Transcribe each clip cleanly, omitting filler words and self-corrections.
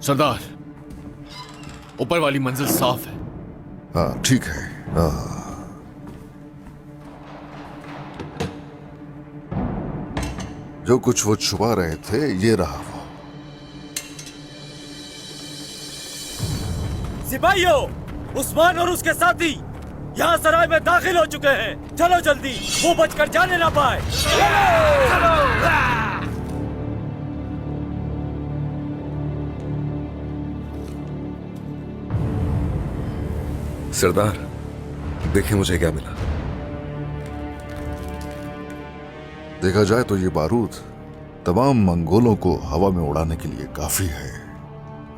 सरदार, ऊपर वाली मंजिल साफ है। हाँ ठीक है। जो कुछ वो छुपा रहे थे ये रहा वो। सिपाहियों, उस्मान और उसके साथी यहाँ सराय में दाखिल हो चुके हैं। चलो जल्दी, वो बचकर जाने ना पाए। सरदार, देखिए मुझे क्या मिला। देखा जाए तो ये बारूद तमाम मंगोलों को हवा में उड़ाने के लिए काफी है,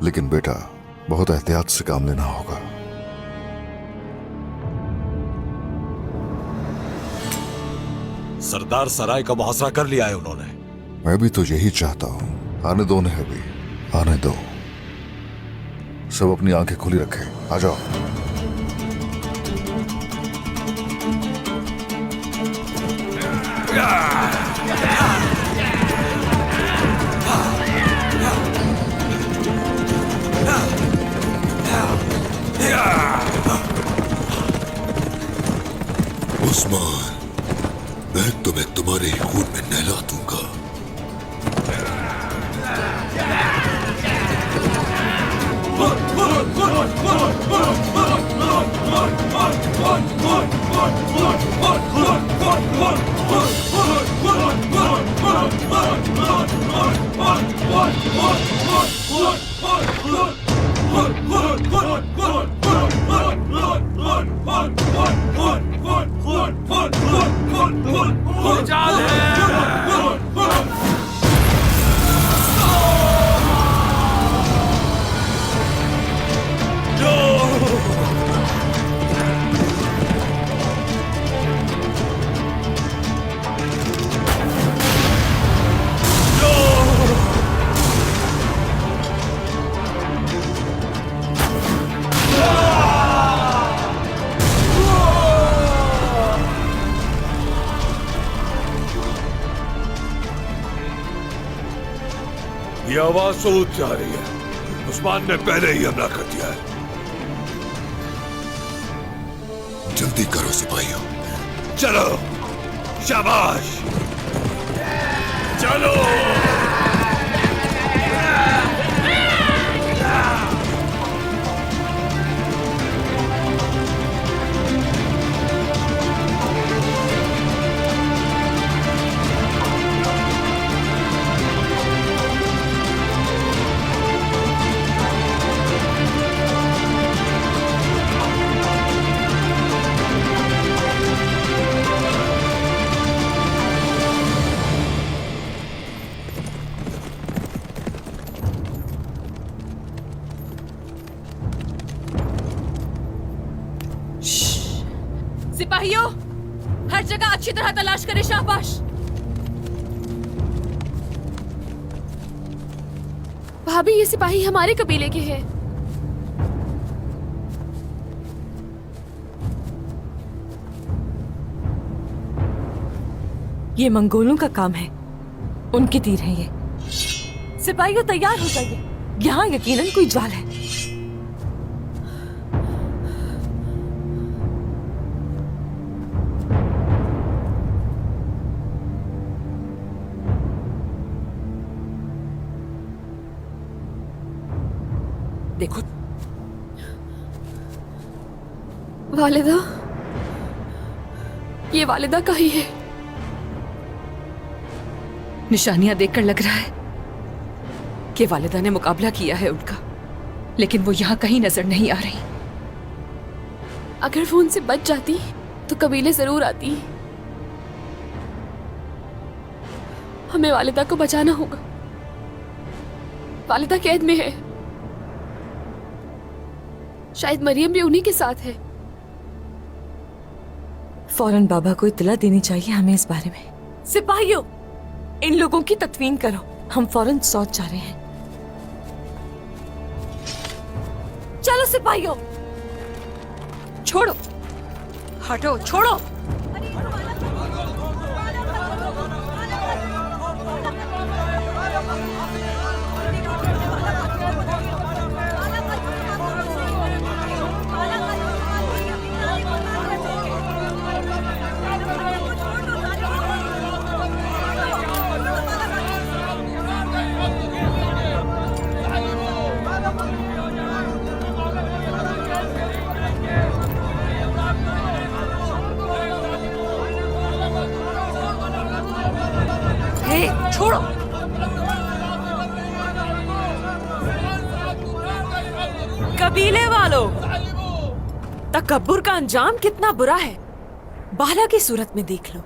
लेकिन बेटा बहुत एहतियात से काम लेना होगा। सरदार, सराय का मुहासरा कर लिया है उन्होंने। मैं भी तो यही चाहता हूं। आने दो उन्हें, अभी आने दो। सब अपनी आंखें खुली रखें। आ जाओ। उस्मान, मैं तुम्हें तुम्हारे ही खून में नहला दूंगा। ये आवाज सूद जा रही है। उस्मान ने पहले ही हमला कर दिया है। जल्दी करो सिपाहियों। चलो, शाबाश, चलो। सिपाहियों, हर जगह अच्छी तरह तलाश करें। शाबाश। भाभी, ये सिपाही हमारे कबीले के हैं। ये मंगोलों का काम है, उनके तीर हैं ये। सिपाहियों, तैयार हो जाइए, यहाँ यकीनन कोई ज्वाल है। देखो, वालिदा, ये वालिदा का ही है। निशानियां देखकर लग रहा है कि वालिदा ने मुकाबला किया है उनका, लेकिन वो यहाँ कहीं नजर नहीं आ रही। अगर वो उनसे बच जाती तो कबीले जरूर आती। हमें वालिदा को बचाना होगा। वालिदा कैद में है। शायद मरियम भी उन्हीं के साथ है। फौरन बाबा को इत्तला देनी चाहिए हमें इस बारे में। सिपाहियों, इन लोगों की तत्वीन करो, हम फौरन सौत जा रहे हैं। चलो सिपाहियों, छोड़ो, हटो, छोड़ो। छोड़ो। कबीले वालों, तकब्बुर का अंजाम कितना बुरा है बाला की सूरत में देख लो।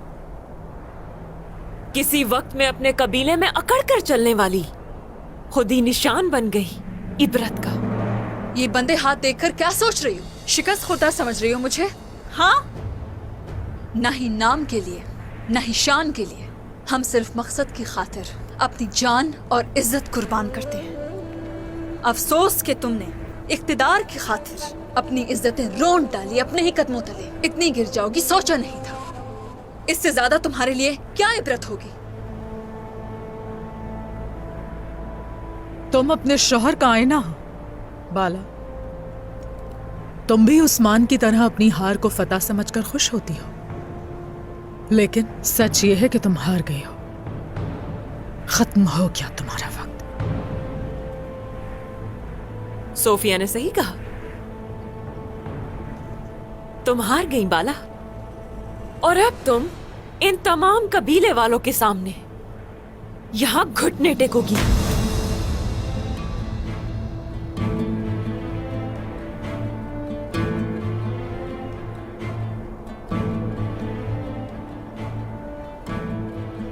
किसी वक्त में अपने कबीले में अकड़ कर चलने वाली खुद ही निशान बन गई इबरत का। ये बंदे हाथ देखकर क्या सोच रही हो? शिकस्त खुदा समझ रही हो मुझे? हाँ, ना ही नाम के लिए ना ही शान के लिए, हम सिर्फ मकसद की खातिर अपनी जान और इज्जत कुर्बान करते हैं। अफसोस कि तुमने इख्तिदार की खातिर अपनी इज्जतें रोंद डाली अपने ही कदमों तले। इतनी गिर जाओगी सोचा नहीं था। इससे ज्यादा तुम्हारे लिए क्या इबरत होगी? तुम अपने शौहर का आईना हो बाला। तुम भी उस्मान की तरह अपनी हार को फतह समझकर खुश होती हो, लेकिन सच ये है कि तुम हार गई हो। खत्म हो गया तुम्हारा वक्त। सोफिया ने सही कहा, तुम हार गई बाला। और अब तुम इन तमाम कबीले वालों के सामने यहां घुटने टेकोगी।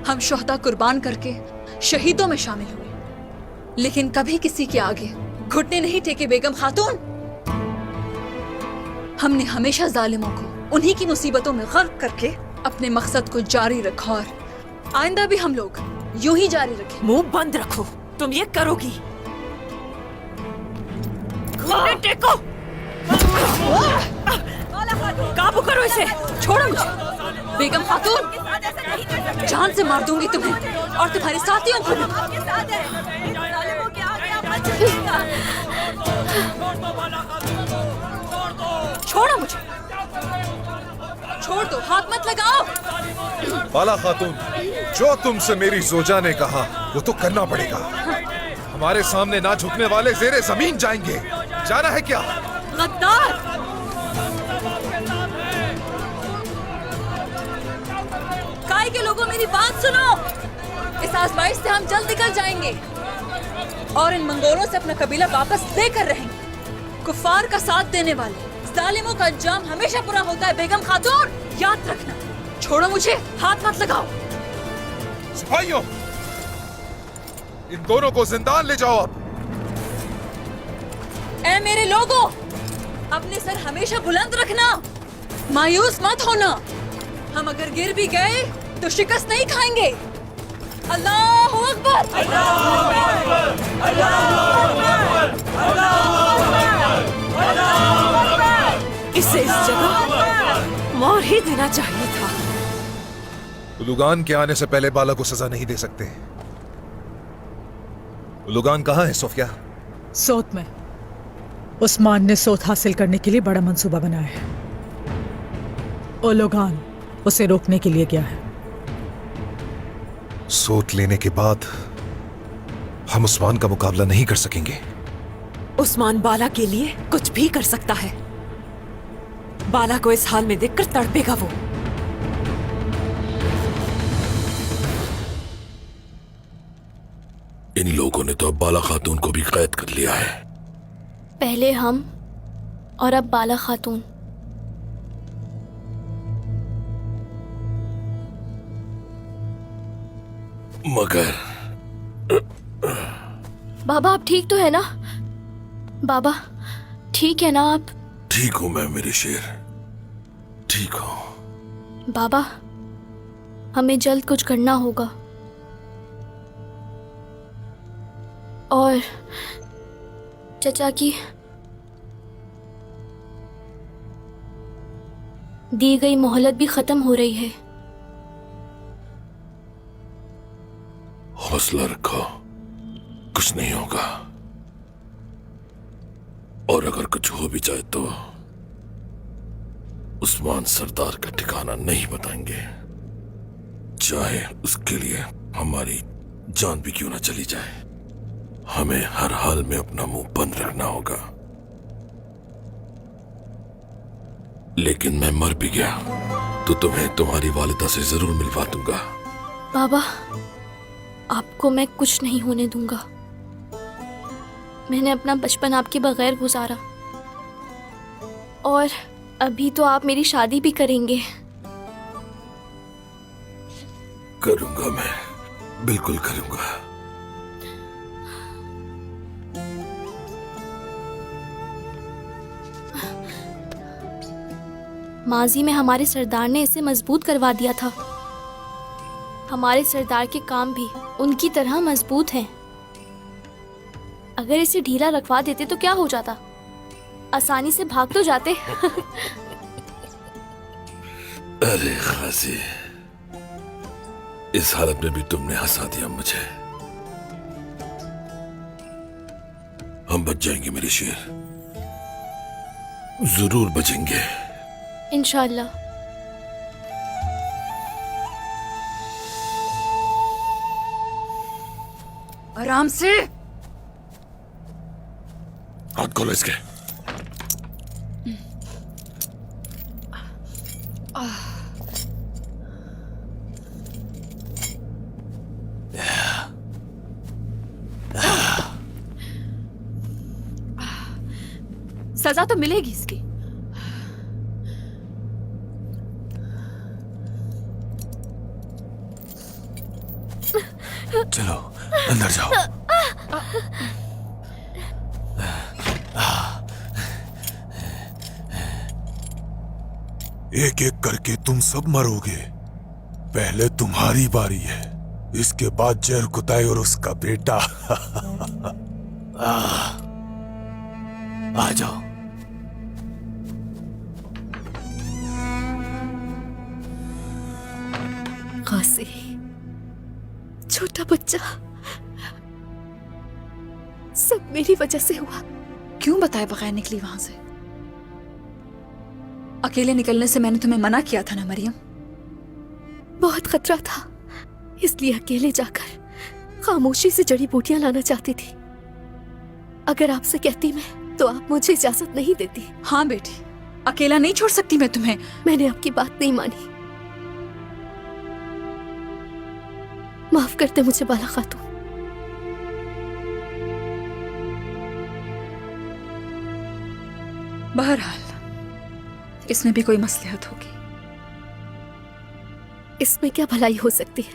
हम शोहदा कुर्बान करके शहीदों में शामिल हुए, लेकिन कभी किसी के आगे घुटने नहीं टेके बेगम खातून। हमने हमेशा जालिमों को उन्हीं की मुसीबतों में गर्क करके अपने मकसद को जारी रखा और आइंदा भी हम लोग यूं ही जारी रखें। मुंह बंद रखो, तुम ये करोगी। घुटने टेको। काबू करो इसे। छोड़ो मुझे। बेगम खातून, जान से मार दूंगी तुम्हें और तुम्हारे साथियों को भी। छोड़ो मुझे, छोड़ दो, हाथ मत लगाओ। बाला खातून, जो तुमसे मेरी जोजा ने कहा वो तो करना पड़ेगा। हमारे सामने ना झुकने वाले ज़ेरे जमीन जाएंगे। जाना है क्या? गद्दार! काय के लोगों, मेरी बात सुनो। इस आजमाइश से हम जल्द निकल जाएंगे और इन मंगोलों से अपना कबीला वापस लेकर रहेंगे। कुफार का साथ देने वाले जालिमों का अंजाम हमेशा बुरा होता है बेगम खातून, याद रखना। छोड़ो मुझे, हाथ मत लगाओ। सिपाहियों, इन दोनों को जिंदान ले जाओ अब। ऐ मेरे लोगों, अपने सर हमेशा बुलंद रखना, मायूस मत होना। हम अगर गिर भी गए तो शिकस्त नहीं खाएंगे। अल्लाह अकबर! इसे इस जगह मार ही देना चाहिए था। उलुगान के आने से पहले बाला को सजा नहीं दे सकते। उलुगान कहाँ है सोफिया? सोत में। उस्मान ने सोत हासिल करने के लिए बड़ा मंसूबा बनाया है। उलुगान उसे रोकने के लिए गया है। सोत लेने के बाद हम उस्मान का मुकाबला नहीं कर सकेंगे। उस्मान बाला के लिए कुछ भी कर सकता है। बाला को इस हाल में देखकर तड़पेगा वो। इन लोगों ने तो अब बाला खातून को भी कैद कर लिया है। पहले हम और अब बाला खातून। मगर बाबा, आप ठीक तो है ना? बाबा, ठीक है ना आप? ठीक हूं मैं मेरे शेर, ठीक हूं। बाबा, हमें जल्द कुछ करना होगा और चचा की दी गई मोहलत भी खत्म हो रही है। हौसला रखो, कुछ नहीं होगा। और अगर कुछ हो भी जाए तो उस्मान सरदार का ठिकाना नहीं बताएंगे, चाहे उसके लिए हमारी जान भी क्यों ना चली जाए। हमें हर हाल में अपना मुंह बंद रखना होगा। लेकिन मैं मर भी गया तो तुम्हें तुम्हारी वालिदा से जरूर मिलवा दूंगा। बाबा, आपको मैं कुछ नहीं होने दूंगा। मैंने अपना बचपन आपके बगैर गुजारा और अभी तो आप मेरी शादी भी करेंगे। करूंगा, मैं बिल्कुल करूंगा। माजी में हमारे सरदार ने इसे मजबूत करवा दिया था। हमारे सरदार के काम भी उनकी तरह मजबूत हैं। अगर इसे ढीला रखवा देते तो क्या हो जाता? आसानी से भाग तो जाते। अरे खासी, इस हालत में भी तुमने हंसा दिया मुझे। हम बच जाएंगे मेरे शेर, जरूर बचेंगे इंशाल्लाह। आराम से। हाथ खोलो इसके। सजा तो मिलेगी इसकी। चलो अंदर जाओ। एक एक करके तुम सब मरोगे। पहले तुम्हारी बारी है, इसके बाद जर कुताई और उसका बेटा। आ जाओ। खासी, छोटा बच्चा, सब मेरी वजह से हुआ। क्यों बताए बगैर निकली वहां से? अकेले निकलने से मैंने तुम्हें मना किया था ना मरियम? बहुत खतरा था, इसलिए अकेले जाकर खामोशी से जड़ी बूटियां लाना चाहती थी। अगर आपसे कहती मैं तो आप मुझे इजाजत नहीं देती। हाँ बेटी, अकेला नहीं छोड़ सकती मैं तुम्हें। मैंने आपकी बात नहीं मानी। माफ करते मुझे बाला खातून। बहरहाल इसमें भी कोई मसलहत होगी। इसमें क्या भलाई हो सकती है?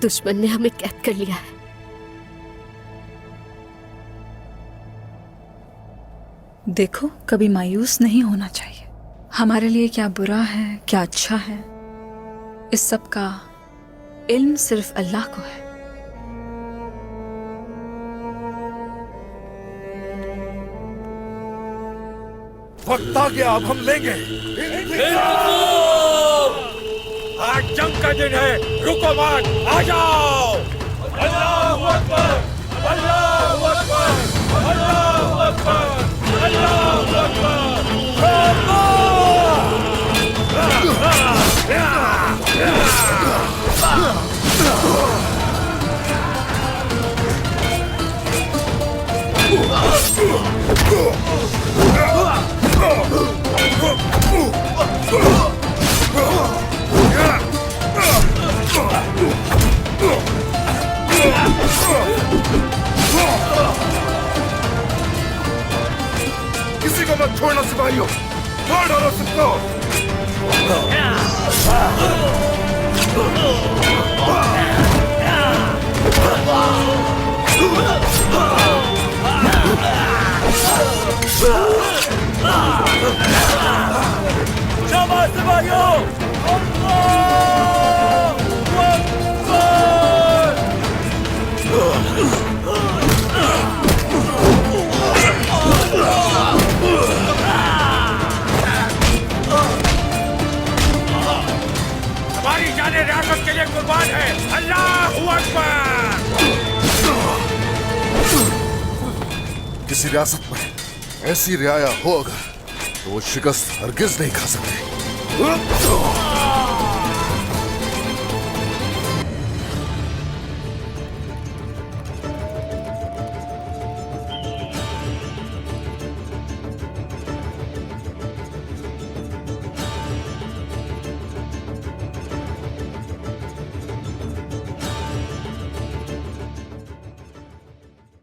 दुश्मन ने हमें कैद कर लिया है। देखो, कभी मायूस नहीं होना चाहिए। हमारे लिए क्या बुरा है, क्या अच्छा है, इस सब का इल्म सिर्फ अल्लाह को है। वक्त आ गया, अब हम लेंगे। आज जंग का दिन है, रुको मत, आ जाओ। अल्लाहू अकबर, अल्लाहू अकबर, अल्लाहू अकबर, अल्लाहू अकबर। किसी को मत छोड़ना सिपाहियों, मार डालो सबको। शाबाश सिपाहियों। हमारी जाने रियासत के लिए कुर्बान है। अल्लाहू अकबर। किसी रियासत में ऐसी रियाया हो अगर, तो वो शिकस्त हरगिज नहीं खा सकते।